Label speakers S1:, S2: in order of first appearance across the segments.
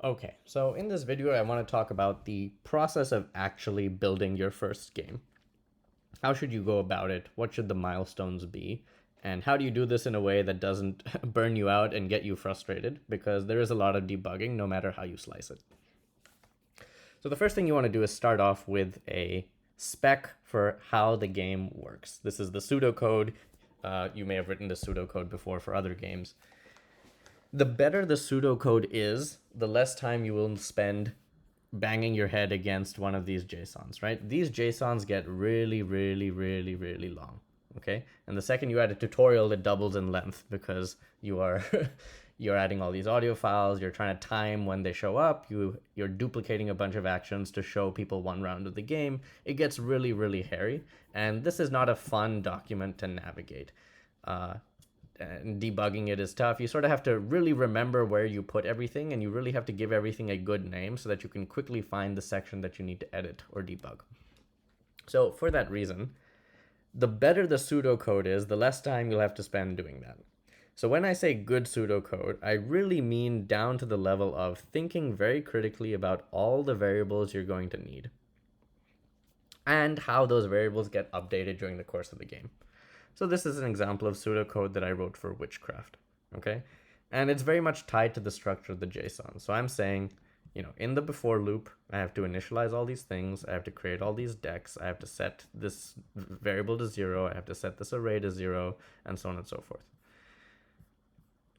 S1: Okay, so in this video, I want to talk about the process of actually building your first game. How should you go about it? What should the milestones be? And how do you do this in a way that doesn't burn you out and get you frustrated? Because there is a lot of debugging no matter how you slice it. So the first thing you want to do is start off with a spec for how the game works. This is the pseudocode. You may have written the pseudocode before for other games. The better the pseudocode is, the less time you will spend banging your head against one of these JSONs, right? These JSONs get really, really, really, really long, okay? And the second you add a tutorial, it doubles in length because you are you're adding all these audio files, you're trying to time when they show up, you're duplicating a bunch of actions to show people one round of the game. It gets really, really hairy, and this is not a fun document to navigate. And debugging it is tough. You sort of have to really remember where you put everything, and you really have to give everything a good name so that you can quickly find the section that you need to edit or debug. So for that reason, the better the pseudocode is, the less time you'll have to spend doing that. So when I say good pseudocode, I really mean down to the level of thinking very critically about all the variables you're going to need and how those variables get updated during the course of the game. So this is an example of pseudocode that I wrote for Witchcraft, okay? And it's very much tied to the structure of the JSON. So I'm saying, in the before loop, I have to initialize all these things. I have to create all these decks. I have to set this variable to 0. I have to set this array to 0, and so on and so forth.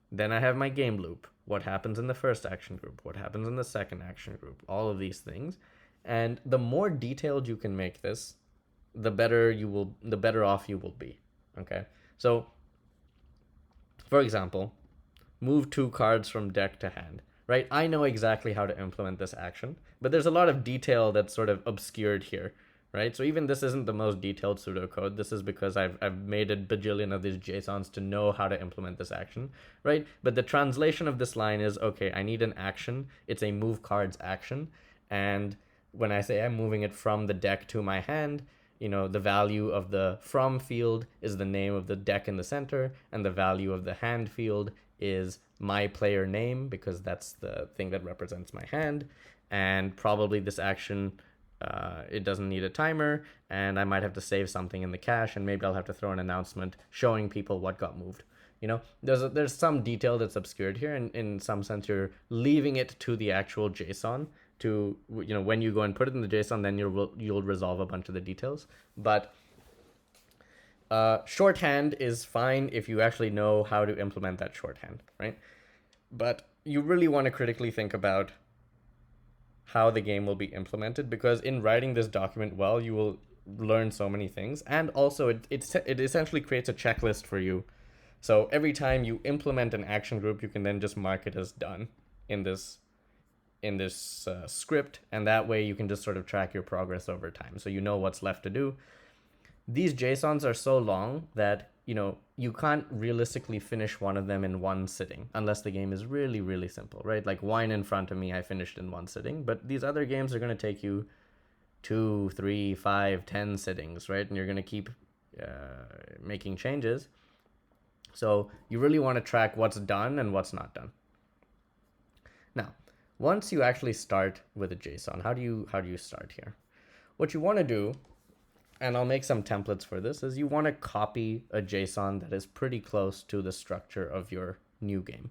S1: Then I have my game loop. What happens in the first action group? What happens in the second action group? All of these things. And the more detailed you can make this, the better off you will be. Okay, so for example, move 2 cards from deck to hand, right? I know exactly how to implement this action, but there's a lot of detail that's sort of obscured here, right? So even this isn't the most detailed pseudocode. This is because I've made a bajillion of these JSONs to know how to implement this action, right? But the translation of this line is, okay, I need an action. It's a move cards action. And when I say I'm moving it from the deck to my hand, the value of the from field is the name of the deck in the center, and the value of the hand field is my player name because that's the thing that represents my hand. And probably this action, it doesn't need a timer, and I might have to save something in the cache, and maybe I'll have to throw an announcement showing people what got moved. There's some detail that's obscured here, and in some sense you're leaving it to the actual JSON to, when you go and put it in the JSON, then you'll resolve a bunch of the details. But shorthand is fine if you actually know how to implement that shorthand, right? But you really want to critically think about how the game will be implemented, because in writing this document well, you will learn so many things, and also it essentially creates a checklist for you. So every time you implement an action group, you can then just mark it as done in this script, and that way you can just sort of track your progress over time, so you know what's left to do. These JSONs are so long that you can't realistically finish one of them in one sitting unless the game is really, really simple, right? Like Wine in Front of Me, I finished in one sitting, but these other games are going to take you 2, 3, 5, 10 sittings, right? And you're going to keep making changes. So you really want to track what's done and what's not done. Now, once you actually start with a JSON, how do you start here? What you want to do, and I'll make some templates for this, is you want to copy a JSON that is pretty close to the structure of your new game.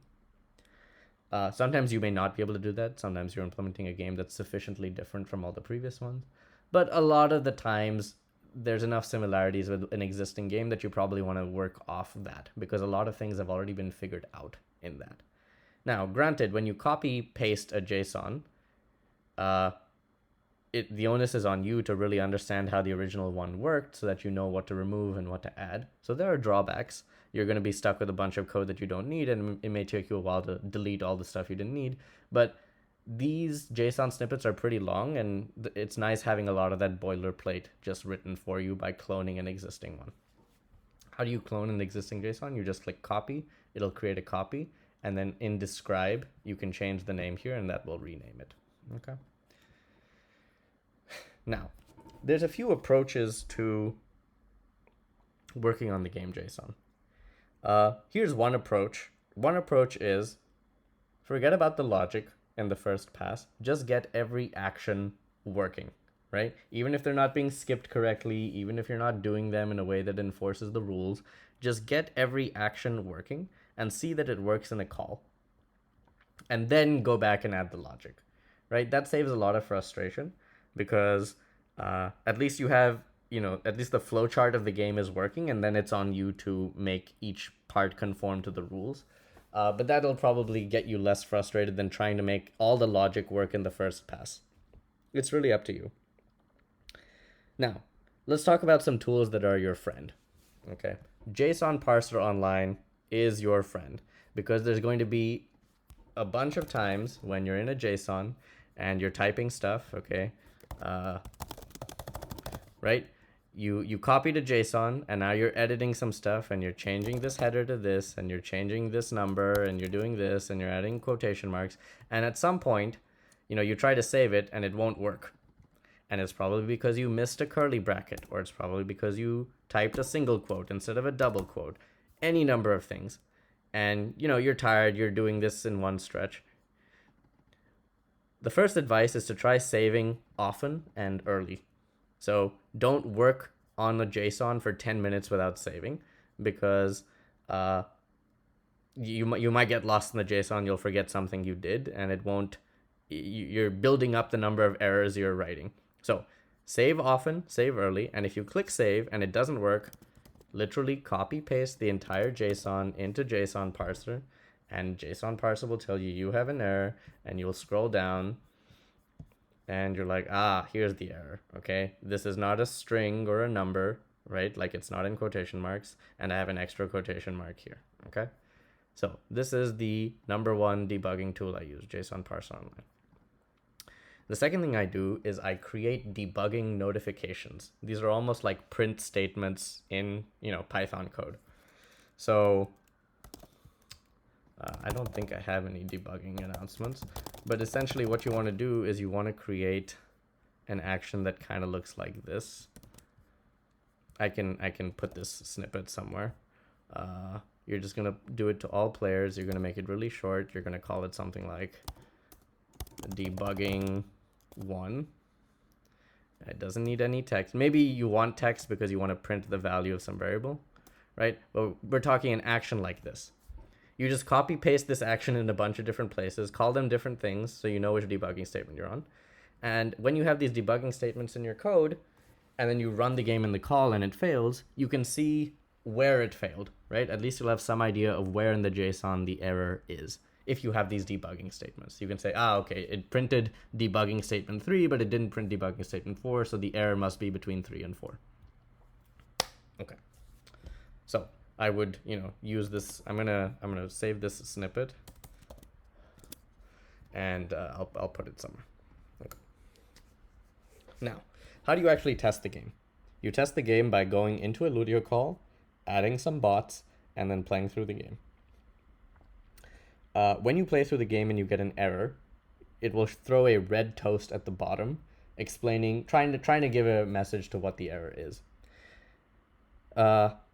S1: Sometimes you may not be able to do that. Sometimes you're implementing a game that's sufficiently different from all the previous ones. But a lot of the times, there's enough similarities with an existing game that you probably want to work off of that, because a lot of things have already been figured out in that. Now, granted, when you copy paste a JSON, the onus is on you to really understand how the original one worked so that you know what to remove and what to add. So there are drawbacks. You're going to be stuck with a bunch of code that you don't need, and it may take you a while to delete all the stuff you didn't need. But these JSON snippets are pretty long, and it's nice having a lot of that boilerplate just written for you by cloning an existing one. How do you clone an existing JSON? You just click copy. It'll create a copy. And then in describe, you can change the name here, and that will rename it. Okay. Now, there's a few approaches to working on the game JSON. Here's one approach. One approach is forget about the logic. in the first pass. Just get every action working, right? Even if they're not being skipped correctly, even if you're not doing them in a way that enforces the rules, just get every action working and see that it works in a call. And then go back and add the logic, right? That saves a lot of frustration because at least you have, at least the flow chart of the game is working, and then it's on you to make each part conform to the rules. But that'll probably get you less frustrated than trying to make all the logic work in the first pass. It's really up to you. Now, let's talk about some tools that are your friend. Okay. JSON Parser Online is your friend because there's going to be a bunch of times when you're in a JSON and you're typing stuff, okay? Right? You copied a JSON and now you're editing some stuff and you're changing this header to this and you're changing this number and you're doing this and you're adding quotation marks. And at some point, you try to save it and it won't work. And it's probably because you missed a curly bracket, or it's probably because you typed a single quote instead of a double quote, any number of things. And, you're tired, you're doing this in one stretch. The first advice is to try saving often and early. So don't work on a JSON for 10 minutes without saving, because you might get lost in the JSON, you'll forget something you did, and it won't, you're building up the number of errors you're writing. So save often, save early, and if you click save and it doesn't work, literally copy paste the entire JSON into JSON parser, and JSON parser will tell you have an error, and you'll scroll down and you're like, here's the error. Okay, this is not a string or a number, right? Like it's not in quotation marks, and I have an extra quotation mark here. Okay, so this is the number one debugging tool I use, JSON Parser Online. The second thing I do is I create debugging notifications. These are almost like print statements in, Python code. So I don't think I have any debugging announcements, but essentially what you want to do is you want to create an action that kind of looks like this. I can put this snippet somewhere. You're just going to do it to all players. You're going to make it really short. You're going to call it something like debugging 1. It doesn't need any text. Maybe you want text because you want to print the value of some variable, right? But we're talking an action like this. You just copy paste this action in a bunch of different places, call them different things so you know which debugging statement you're on. And when you have these debugging statements in your code, and then you run the game in the call and it fails, you can see where it failed, right? At least you'll have some idea of where in the JSON the error is. If you have these debugging statements, you can say, okay, it printed debugging statement 3, but it didn't print debugging statement 4, so the error must be between 3 and 4. Okay. So I would, use this. I'm gonna save this snippet, and I'll put it somewhere. Okay. Now, how do you actually test the game? You test the game by going into a Ludio call, adding some bots, and then playing through the game. When you play through the game and you get an error, it will throw a red toast at the bottom, trying to give a message to what the error is.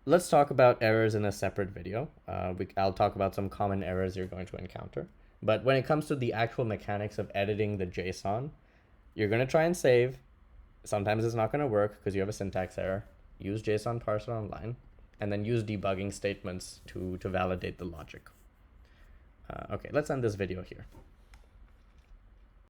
S1: Let's talk about errors in a separate video. I'll talk about some common errors you're going to encounter. But when it comes to the actual mechanics of editing the JSON, you're going to try and save. Sometimes it's not going to work because you have a syntax error. Use JSON Parser Online, and then use debugging statements to validate the logic. Okay, let's end this video here.